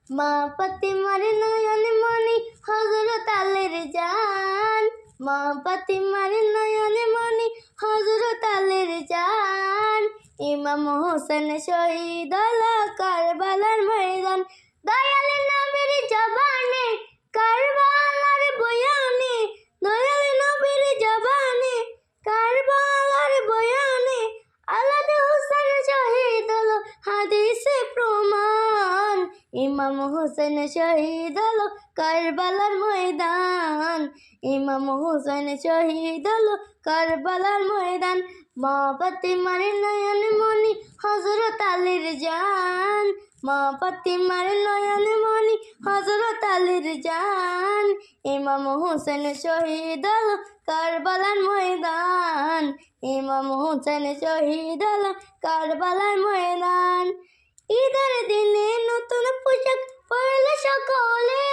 মা ফাতিমার নয়ন মনি হযরত আলীর জান, মা ফাতিমার নয়ন মনি হযরত আলীর জান। ইমাম হোসেন শহীদ হলো কারবালার ময়দান, দয়াল নবীর জবানে কারবালার বয়ানে, দয়াল নবীর জবানে কারবালার বয়ানে, আলাদ হোসেন শহীদ হলো হাদিসে প্রমাণ। ইমাম হোসেন শহীদ হলো কারবালার ময়দান, ইমাম হোসেন শহীদ হলো কারবালার ময়দান। মা ফাতিমার নয়ন মনি হযরত আলীর জান, মা ফাতিমার নয়ন মনি হযরত আলীর জান। ইমাম হোসেন শহীদ হলো কারবালার ময়দান, ইমাম হোসেন শহীদ হলো কারবালার ময়দান। ঈদের দিনে নতুন পোশাক পরলে সকলে,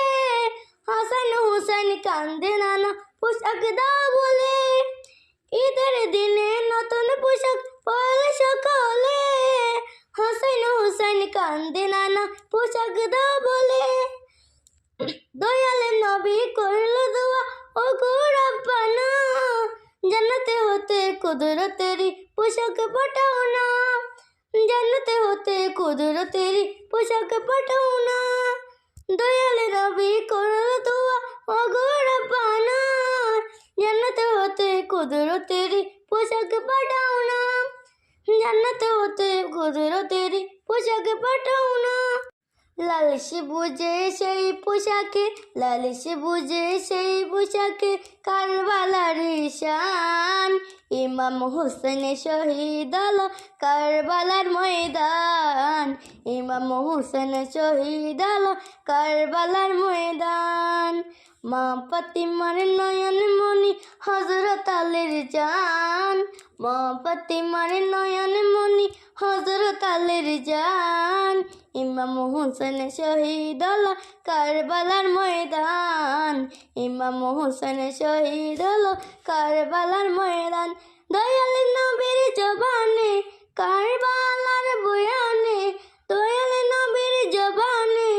হাসান হুসেন কান্দে নানা পোশাক দাও বলে। ঈদের দিনে নতুন পোশাক পরলে সকলে, হাসান হুসেন কান্দে নানা পোশাক দাও বলে। দয়াল নবী করলো দোয়া ও গো রব্বানা, জান্নাতে হতে কুদরতেরি পোশাক পাঠাও না, জান্নাতে হতে কুদরতেরি পোশাক পাঠাও না। দয়াল নবী করলো দোয়া ও গো রব্বানা, জান্নাতে হতে কুদরতেরি পোশাক পাঠাও না, জান্নাতে হতে কুদরতেরি পোশাক পাঠাও না। লালস বুঝে সেই পোশাকে, লালস বুঝে সেই পোশাকে কারবালার শান। ইমাম হোসেন শহীদ হলো কারবালার ময়দান, ইমাম হোসেন শহীদ হলো কারবালার ময়দান। মা ফাতিমার নয়ন মনি হযরত আলীর জান, মা ফাতিমার নয়ন মনি হযরত আলীর জান। ইমাম হোসেন শহীদ হলো কারবালার ময়দান, ইমাম হোসেন শহীদ হলো কারবালার ময়দান। দয়াল নবীর জবানে কারবালার বয়ানে, দয়াল নবীর জবানে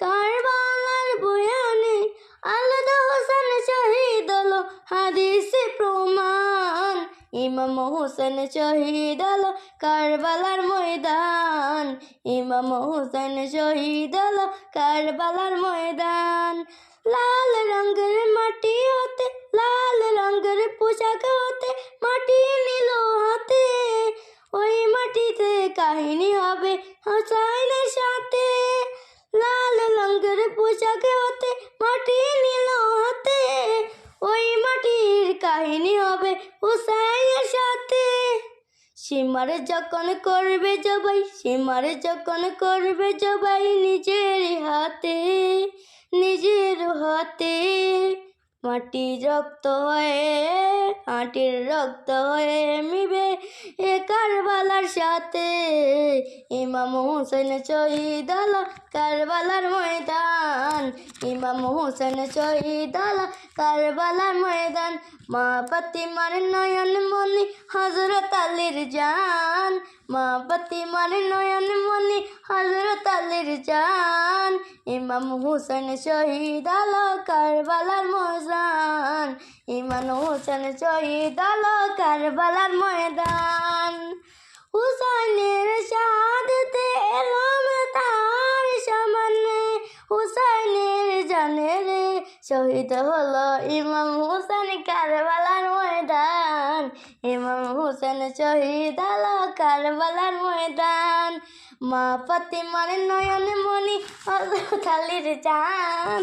কারবালার বয়ানে, আলাদ হোসেন শহীদ হলো হাদিসে প্রমাণ। ইমাম হোসেন শহীদ হলো কারবালার ময়দান, ইমাম হোসেন শহীদ হলো কারবালার ময়দান। লাল রঙের মাটি হতে, লাল রঙের পোশাক হতে মাটি নিল হাতে, ওই মাটিতে কাহিনী হবে হোসাইনের সাথে। লাল রঙের পোশাক হতে মাটি নিল হাতে, ওই মাটির কাহিনী হবে হোসাইনের সাথে। সীমার যখন করবে জবাই, সীমার যখন করবে জবাই নিজের হাতে, নিজের হাতে। মাটির রক্ত হয়ে, মাটির রক্ত হয়ে মিবে এ কারবালার সাথে। ইমাম হোসেন শহীদ হলো কারবালার ময়দান, ইমাম হোসেন শহীদ হলো কারবালার ময়দান। মা ফাতিমার নয়ন মনি হযরত আলীর জান, মা ফাতিমার নয়ন মনি হযরত আলীর জান। ইমাম হোসেন শহীদ হলো কারবালার ময়দান, ইমাম হোসেন শহীদ হলো কারবালার ময়দান। হুসাইনের শাহাদাতে এলাম তার সামনে, হুসাইনের জানে রে শহীদ হলো ইমাম হোসেন কারবালার ময়দান, ইমাম হোসেন শহীদ হলো কারবালার ময়দান। মা ফাতিমার নয়ন মনি হযরত আলীর জান।